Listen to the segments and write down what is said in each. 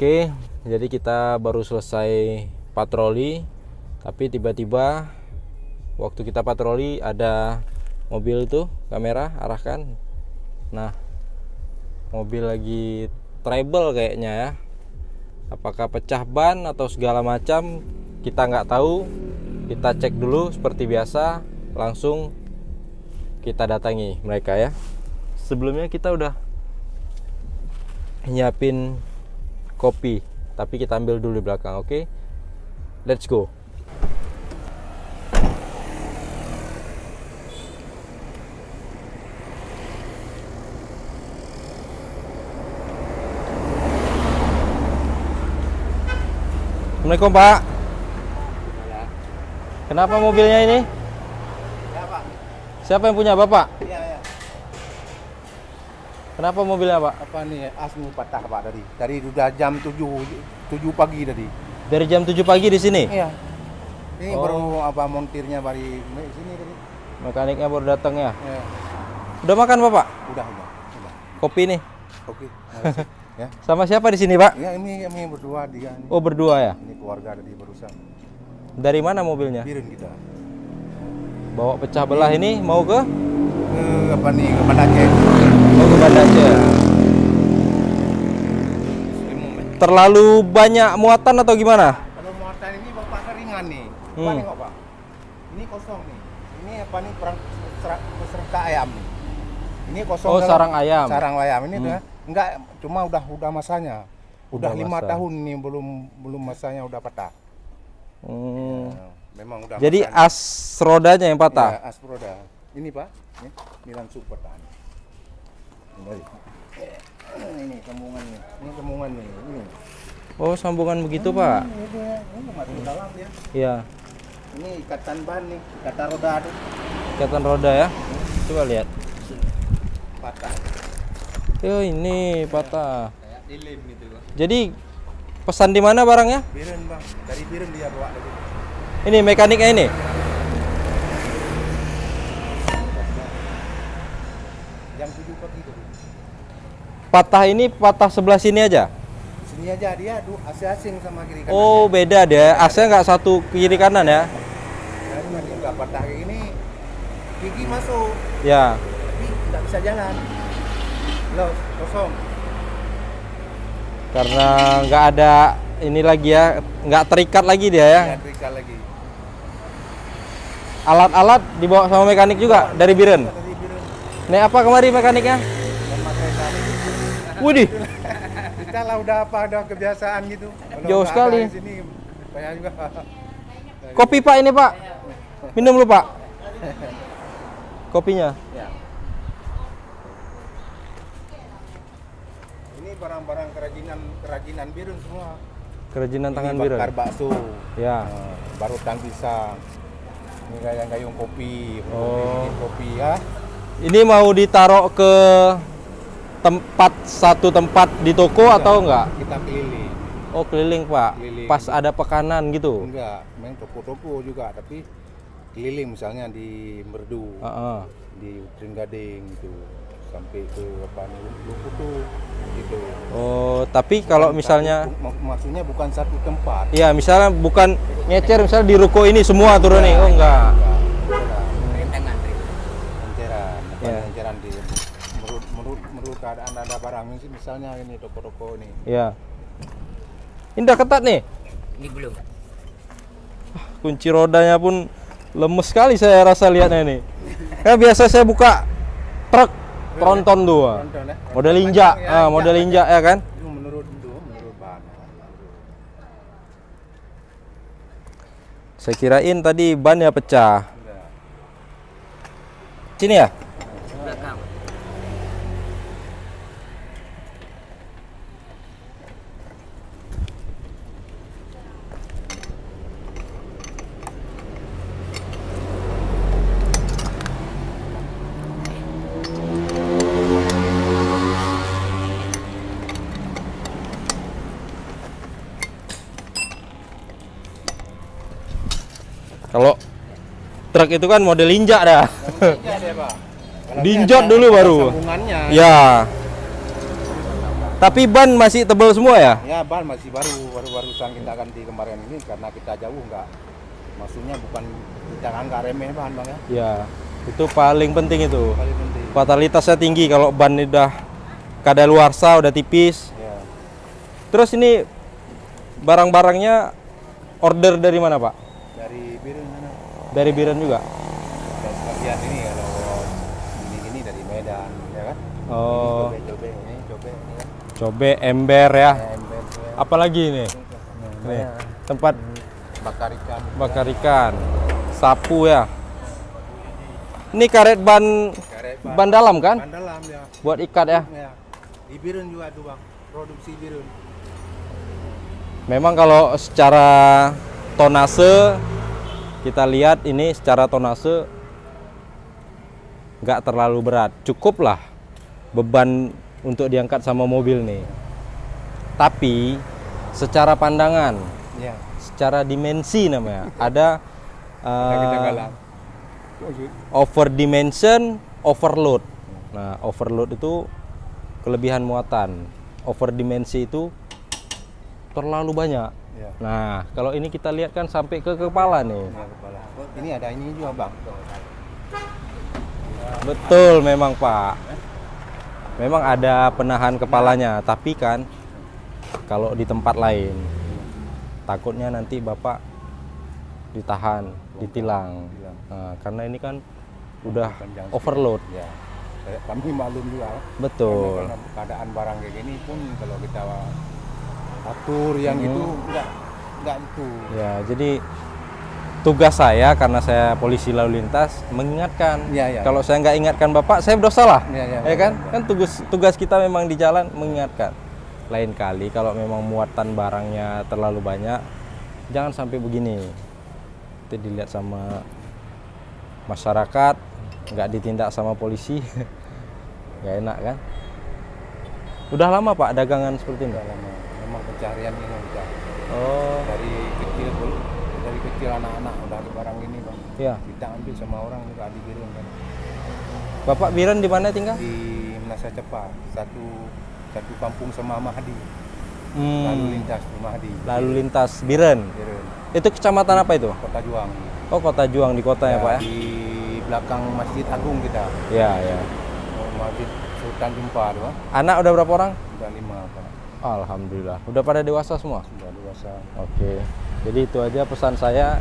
Oke, jadi kita baru selesai patroli, tapi tiba-tiba waktu kita patroli ada mobil tuh, kamera arahkan. Nah, mobil lagi trouble kayaknya ya. Apakah pecah ban atau segala macam, kita nggak tahu. Kita cek dulu seperti biasa, langsung kita datangi mereka ya. Sebelumnya kita udah nyiapin kopi, tapi kita ambil dulu di belakang. Oke, let's go. Assalamualaikum Pak. Kenapa mobilnya ini? Ya, Pak. Siapa yang punya Bapak? Iya, ya. Kenapa mobilnya Pak? Apa nih asmu patah Pak dari udah jam 7 pagi tadi. Dari jam 7 pagi di sini? Iya. Ini Oh. baru apa montirnya dari sini tadi. Mekaniknya baru datang ya? Ya. Udah makan Bapak? Udah. Kopi nih. Oke. Makasih. Ya. Sama siapa di sini Pak? Ya ini kami berdua dia nih. Oh berdua ya? Ini keluarga tadi barusan. Dari mana mobilnya? Birin kita. Bawa pecah belah ini mau ke? Apa nih ke Banda Aceh. Mau ke Banda Aceh. Terlalu banyak muatan atau gimana? Kalau muatan ini Bapak ringan nih. Apa nih kok Pak? Ini kosong nih. Ini apa nih peserta ayam nih. Ini kosong. Oh, sarang ayam. Sarang ayam ini udah enggak, cuma udah masanya. Udah 5 masa. tahun nih belum masanya udah patah. Ya, memang udah. Jadi masanya. as rodanya yang patah. Ya, as roda. Ini Pak, ini langsung patah. Ini sambungannya. Ini sambungannya. Ini. Oh sambungan begitu Pak? Ini dia, ini masuk ke dalam dia. Iya. Ini ikatan ban nih, ikatan roda tuh. Ikatan roda ya. Coba lihat. Patah. Oh ini patah. Kayak dilem gitu Pak. Jadi pesan di mana barangnya? Biren Bang, dari Biren dia bawa tadi. Ini mekaniknya ini. Jam 7 pagi tadi. Patah ini patah sebelah sini aja. Sini aja dia asing sama kiri kanan. Oh beda dia. AC nggak satu kiri kanan ya? Jadi nanti nggak patah kayak gini, gigi masuk, Ya. tapi nggak bisa jalan. Loh, kosong. Karena nggak ada ini lagi ya, nggak terikat lagi dia ya. Nggak terikat lagi. Alat-alat dibawa sama mekanik juga dari Biren. Dari Biren. Nih apa kemari mekaniknya? Dan pakai tali. Widih, Kita lah udah apa, ada kebiasaan gitu. Kalau Jauh nggak ada sekali. di sini banyak juga. kopi Pak ini Pak. Minum dulu Pak. Kopinya. Ya. Ini barang-barang kerajinan Biren semua. Kerajinan tangan Ini Biren. bakar bakso. Ya. Barutan pisang. Ini gayung-gayung kopi. Oh. Kopi ya. Ini mau ditaruh ke satu tempat di toko atau enggak? Kita keliling. Oh keliling Pak. Keliling. Pas ada pekanan gitu. Enggak, main toko-toko juga, tapi keliling misalnya di Merdu, Heeh. di Tringgading gitu, sampai ke apa Luputu gitu. Oh tapi kalau misalnya, Maksudnya bukan satu tempat. ya misalnya bukan ngecer misalnya di ruko ini semua turun nih. Oh enggak. Enceran, Ya. enceran di menurut keadaan ada barang misalnya ini toko-toko ini. Ya. Ini udah ketat nih. Ini belum. Kunci rodanya pun lemes sekali saya rasa lihatnya ini. Kan biasa saya buka truk tronton tuh. Tronton, ya. Model injak, Ya, model injak ya kan? Itu menurut bahan. Saya kirain tadi bannya pecah. Enggak. Sini ya? Belakang. Kalau truk itu kan model injak dah. Injak dia, Pak. Kalau Diinjak dia dulu ada baru. Sambungannya. Ya. Tapi ban masih tebal semua ya? Ya ban masih baru-barusan kita ganti kemarin ini karena kita jauh nggak. Maksudnya bukan kita kan nggak remeh bahan bang ya. Ya, itu paling penting itu. Paling penting. Fatalitasnya tinggi kalau ban udah kadaluarsa, udah tipis. Ya. Terus ini barang-barangnya order dari mana Pak? Dari Birun mana? Dari Biren juga? Dan sebagian ini kalau ini dari Medan ya kan? Oh, Ini cobe ini ya. cobe, ember ya. Ember ya. Apalagi ini? Nih, tempat bakar ikan. sapu ya. Ini karet ban Karet ban dalam kan? Ban dalam ya. Buat ikat ya. Ya. Di Birun juga tuh bang, produksi Birun. Memang kalau secara tonase kita lihat ini secara tonase nggak terlalu berat, cukup lah beban untuk diangkat sama mobil nih. Tapi secara pandangan, Ya. secara dimensi namanya ada Kita galang. over dimension, overload. Nah, overload itu kelebihan muatan, over dimensi itu terlalu banyak. Ya. Nah, kalau ini kita lihat kan sampai ke kepala nih. Ya, kepala. Ini ada ini juga bang. Betul memang Pak. Memang ada penahan kepalanya, tapi kan kalau di tempat lain takutnya nanti Bapak ditahan, ditilang. Nah, karena ini kan udah overload. Ya. Kami maklum juga. Betul. Karena keadaan barang kayak gini pun kalau kita atur yang itu enggak itu. Ya, jadi tugas saya karena saya polisi lalu lintas mengingatkan. Ya. Kalau saya nggak ingatkan Bapak, saya berdosa lah. Ya, kan? Kan tugas kita memang di jalan mengingatkan. Lain kali kalau memang muatan barangnya terlalu banyak, jangan sampai begini. Itu dilihat sama masyarakat, nggak ditindak sama polisi, nggak enak kan? Udah lama Pak dagangan seperti ini? Udah lama. Memang pencarian ini udah Oh, dari kecil anak-anak udah ada barang ini bang. iya. Kita ambil sama orang juga di Birun kan. Bapak Biren di mana tinggal? Di Menasa Cepat, satu kampung sama Mahdi. Hmm, Lalu lintas di Mahdi. lalu lintas Biren. Birun. Itu kecamatan apa itu? Kota Juang. Oh, Kota Juang di kota ya Pak ya? Di belakang Masjid Agung kita. Ya, ya. Masjid Sultan Jumpa tuh. Anak udah berapa orang? Udah 5 Pak. Alhamdulillah. Udah pada dewasa semua? Sudah dewasa. Oke. Jadi itu aja pesan saya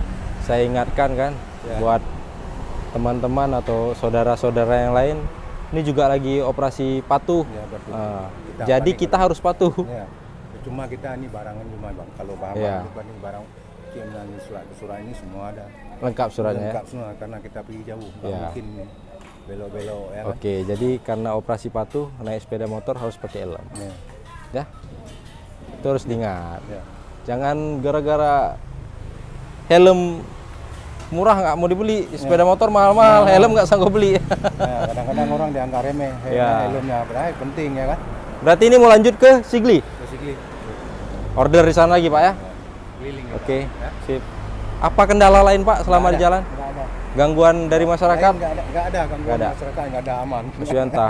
ingatkan kan Ya. buat teman-teman atau saudara-saudara yang lain. Ini juga lagi operasi patuh. Ya, betul. Ah, Kita jadi panik kita harus patuh. Ya. Cuma kita ini barangan cuma bang. Kalau bahan Ya. ini barang kiaman surat ini semua ada. Lengkap suratnya. Lengkap semua karena kita pergi jauh. Nggak Ya. mungkin belok-belok ya kan. Oke, jadi karena operasi patuh naik sepeda motor harus pakai helm. Ya. Ya. Itu harus diingat. Ya. Jangan gara-gara helm murah nggak mau dibeli, sepeda motor mahal-mahal, helm nggak sanggup beli. Nah, kadang-kadang orang dianggap remeh, Ya. helmnya padahal penting ya kan. Berarti ini mau lanjut ke Sigli. Basically Order di sana lagi Pak ya. keliling ya, Oke, Pak, ya. sip. Apa kendala lain Pak selama di jalan? Nggak ada. Gangguan dari masyarakat? Nggak ada gangguan Nggak ada. masyarakat, nggak ada aman. Mas Yanta,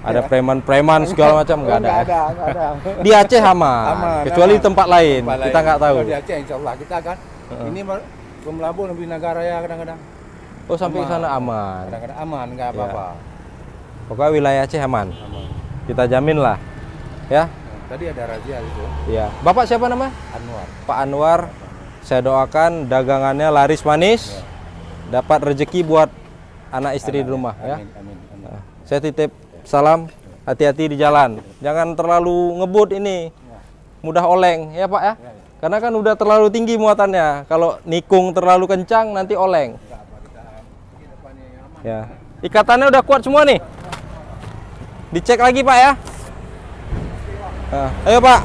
ada preman-preman segala macam nggak ada. Nggak ada. Di Aceh aman, Aman, kecuali aman. di tempat lain. Tempat Kita lain. nggak tahu. Kalau di Aceh insya Allah kita kan ini ke Melabu lebih negara ya kadang-kadang. Oh sampai Aman. sana aman. Kadang-kadang aman, nggak Ya. apa-apa. Pokoknya wilayah Aceh aman. Aman. Kita jamin lah, ya. Tadi ada razia itu, Iya. Bapak siapa nama? Anwar. Pak Anwar. Saya doakan dagangannya laris manis, dapat rezeki buat anak istri di rumah, ya. Amin, amin, amin. Nah, saya titip salam, hati-hati di jalan. Jangan terlalu ngebut ini, mudah oleng, ya Pak ya. Karena kan udah terlalu tinggi muatannya. Kalau nikung terlalu kencang nanti oleng. Ya. Ikatannya udah kuat semua nih. Dicek lagi Pak ya. Nah, ayo Pak.